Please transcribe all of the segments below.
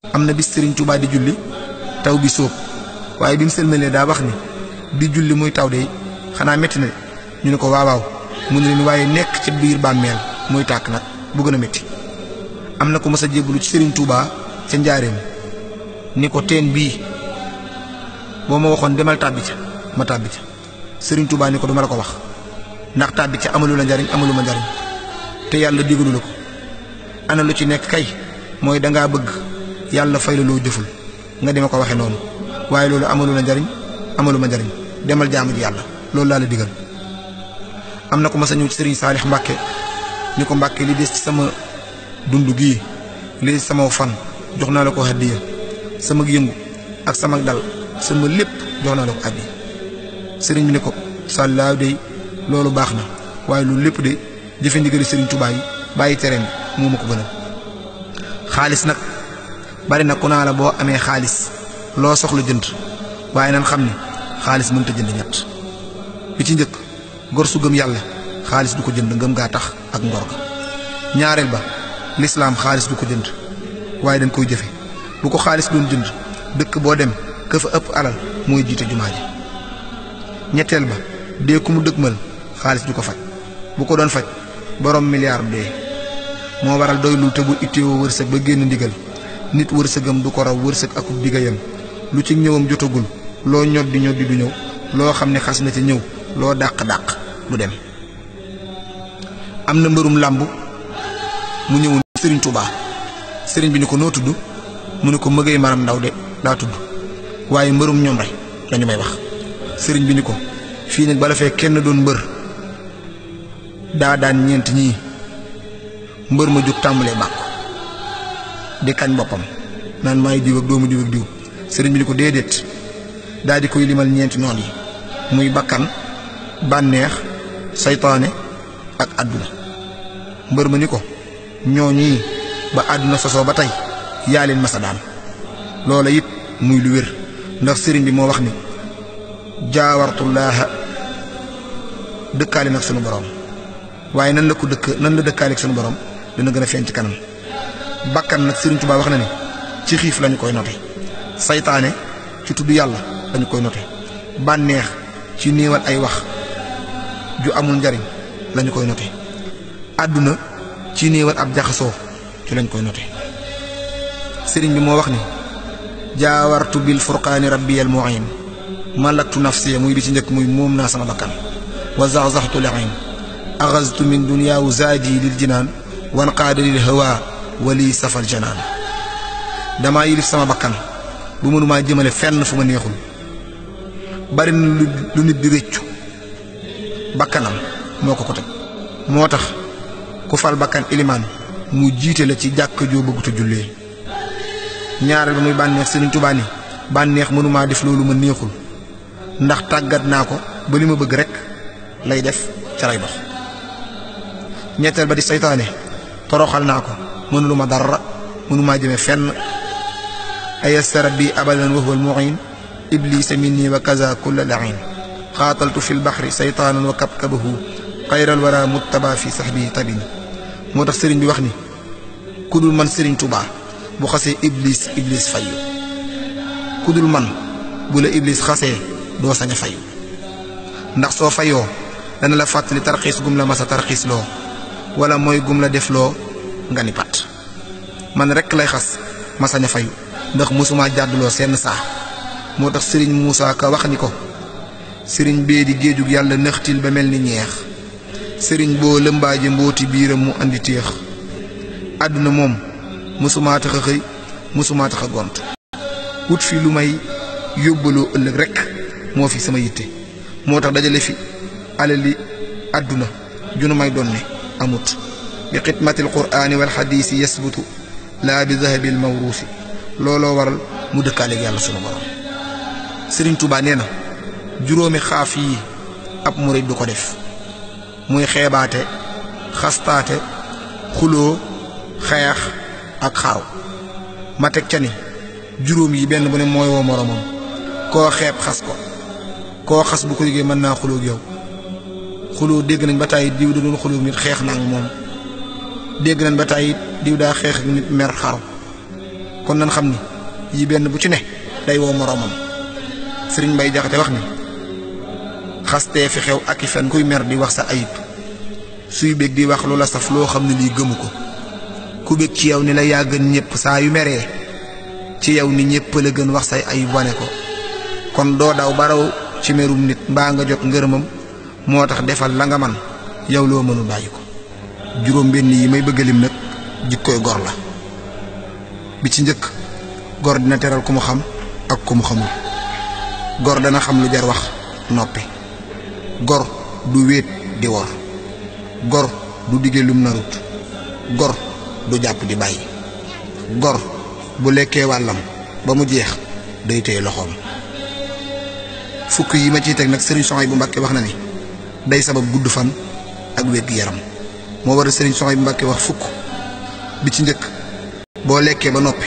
am na bis Serigne Touba di julli taw bi sóob waaye bi mu sëlmalee daa wax ni di julli muy taw de xanaa métti na de ñu ne ko waawaaw mu ne leen waaye nekk ci biir bàmmeel muy tàkk nag bu gën a métti. am na ko mës a jébbalu ci Serigne Touba ca njaareem ni ko teen bii boo ma waxoon demal tàbbi ca ma tàbbi ca Serigne Touba ni ko duma la ko wax ndax tàbbi ca amalu la njariñ amalu ma njariñ te yàlla digalu la ko ana lu ci nekk kay mooy dangaa bëgg yàlla fay la loo jëful nga dima ko waxe noonu waaye loolu amalu la njariñ amalu ma njariñ demal jaamu ji yàlla loolu laa la digal. am na ko mas a ñëw ci Serigne Saalix Mbàkke ni ko Mbàkke li des ci sama dund gii li des ci sama fan jox naa la ko hadiya sama yëngu ak sama dal sama lépp jox naa la ko addi. sëriñ bi ni ko sàllaaw de loolu baax na waaye loolu lépp de jëfe ndigali Serigne Touba yi bàyyi tereem moo ma ko gënal. xaalis nag bari na ku naa la boo amee xaalis loo soxla jënd waaye nan xam ne xaalis mënta jënd ñett bi ci njëkk gor su gëm yàlla xaalis du ko jënd ngëm gaa tax ak ngor ga. ñaareel ba lislaam xaalis du ko jënd waaye dañ koy jëfe bu ko xaalis doon jënd dëkk boo dem ka fa ëpp alal mooy jiite jumaa ji. ñetteel ba dee ku mu dëgmal xaalis du ko faj bu ko doon faj borom milliard dee moo waral doylul te bu itteewoo wërsëg ba génn ndigal nit wërsëgam du ko raw wërsëg akub digayam lu ci ñëwam jotagul loo ñoddi ñoddi du ñëw loo xam ne xas na ca ñëw loo dàq-dàq du dem. am na mbërum làmb mu ñëwoon Serigne Touba Serigne bi ni ko noo tudd mu ne ko mëgay maram ndaw de daa tudd waaye mbërum ñoom rek lañu may wax. Serigne bi ni ko fii nag bala fee kenn doon mbër daa daan ñeent ñii mbër ma jóg tàmbalee bàkku di kañ boppam naan maay diw ak doomu diw ak diw. Serigne bi ni ko déedéet daa di koy limal ñeenti noon yi muy bakkan bànneex saytaane ak àdduna. mbër ma ni ko ñooñi ba àdduna sosoo ba tey yaa leen masa daan loola it muy lu wér ndax Serigne bi moo wax ni jaawartullaaha dëkkaale nag sunu borom waaye nan la dëkkaale ak sunu borom dina gën a feeñ ci kanam. bakkan nag Serigne Touba wax na ne ci xiif lañu koy note saytaane ci tudd yàlla lañu koy note bànneex ci néewal ay wax ju amul njariñ lañu koy note àdduna ci néewal ab jaxasoo ci lañ koy note. Serigne bi moo wax ni jaawartu bil furqaani rabbiyal mu'in malaktu nafsiya muy bi ci njëkk muy moom naa sama bakkan wa zaxzaxtu laxin axaztu min duniyaawu zaadi lil jinaan wan qaada lil hawa wali safal janaan. damaa yilif sama bakkan bu mënumaa jëmale fenn fu ma neexul bari na lu nit di réccu bakkanam moo ko teg moo tax ku fal bakkan ilimaan mu jiite la ci jàkk joo bëgguta jullee. ñaareel ba muy bànneex Serigne Touba ni bànneex mënumaa def loolu ma neexul ndax tàggat naa ko ba li ma bëgg rekk lay def ca lay dox. ñetteel ba di saytaane toroxal naa ko mënuluma dara mënumaa jëme fenn ayastara bi abadan wa huwa al-mu'in iblisa minni wa kaza kulla la'in xaataltu fi lbaxri saytaanan wa kabkabahu xayral wara muttaba fi saxbi tabin. moo tax Serigne bi wax ni ku dul man Serigne Touba bu xasee iblis fayu ku dul man bu la iblis xasee doo sañ a fayu ndax soo fayoo dana la fàttali tarxiis gum la masa tarxiis loo wala mooy gum la def loo nga ni pat man rekk lay xas ma sañ a fayu ndax mosuma jàdduloo seen saa. moo tax Serigne Moussa Ka wax ni ko Serigne bee di géejug yàlla nëxtil ba mel ni ñeex Serigne boo lëmbaaje mbooti biiram mu andi téex àdduna moom mosuma tax a xëy mosuma tax a gont wut fi lu may yóbbaloo ëllëg rekk moo fi sama yitte. moo tax dajale fi alali àdduna junu may doon ne amut bi xidmatil quraani wal xadiisi yasbutu laa bi zahabil mawruusi looloo waral mu dëkkaaleeg yàlla sunu borom. Serigne Touba nee na juróomi xaaf yi ab murid du ko def muy xeebaate xastaate xuloo xeex ak xaaw. ma teg ca ni juróom yi benn bu ne mooy woo moromam koo xeeb xas ko koo xas bu ko yëgee mën naa xuloo ak yow. xuloo dégg nañ ba tàyyi diw da doon xuloo nit xeex naa ak moom dégg nañ ba tàyyi diw daa xeex ak nit mer xaru kon nan xam ni yi benn bu ci ne day woo moroomam. Sëriñ Mbay Jaxate wax ni xastee fi xew ak i fen kuy mer di wax sa ayib suy bég di wax lu la saf loo xam ne lii gëmu ko ku bég ci yow ni la yaa gën ñépp saa yu meree ci yow ni ñépp la gën wax say ayib wane ko kon doo daw baraw ci merum nit mbaa nga jot ngërëmam moo tax defal la nga man yow loo mënu bàyyi ko. juróom benn yi may bëgg lim nag jikkoy gor la. bi ci njëkk gor dina teral ku mu xam ak ku mu xamul. gor dana xam lu jar wax noppi. gor du wéet di wor. gor du dige lum narut. gor du jàpp di bàyyi. gor bu lekkee wàllam ba mu jeex day téye loxoom. fukk yi ma ciy teg nag Sëriñ Souhaïbou Mbacké wax na ni day sabab gudd fan ak wér-gu-yaram moo war a Sëriñ Souhaïbou Mbacké wax fukk. bi ci njëkk boo lekkee ba noppi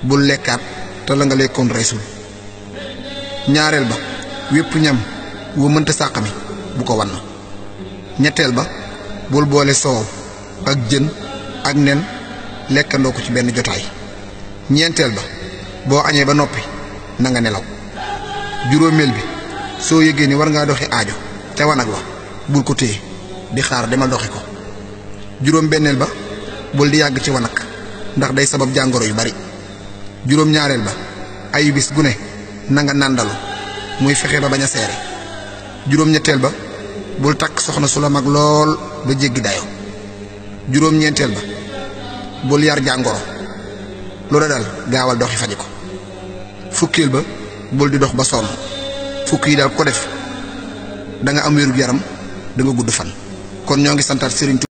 bul lekkaat te la nga lekkoon reysul. ñaareel ba wépp ñam wu mënta sàqami bu ko wann. ñetteel ba bul boole soow ak jën ak nen lekkandoo ko ci benn jotaay. ñeenteel ba boo añee ba noppi na nga nelaw. juróomeel bi soo yëgee ni war ngaa doxi aajo ca wanag wa bul ko téye di xaar demal doxi ko. juróom benneel ba bul di yàgg ci wanag ndax day sabab jàngoro yu bari. juróom ñaareel ba ayu bis gu ne na nga nàndalu muy fexe ba bañ a seere. juróom ñetteel ba bul takk soxna su la mag lool ba jéggi dayo. juróom ñeenteel ba bul yar jàngoro loola dal gaawal doxi faji ko. fukkeel ba bul di dox ba sonn. fukk yi daal ko def da nga am wéru yaram da nga gudd fan. kon ñoo ngi santaat Serigne Touba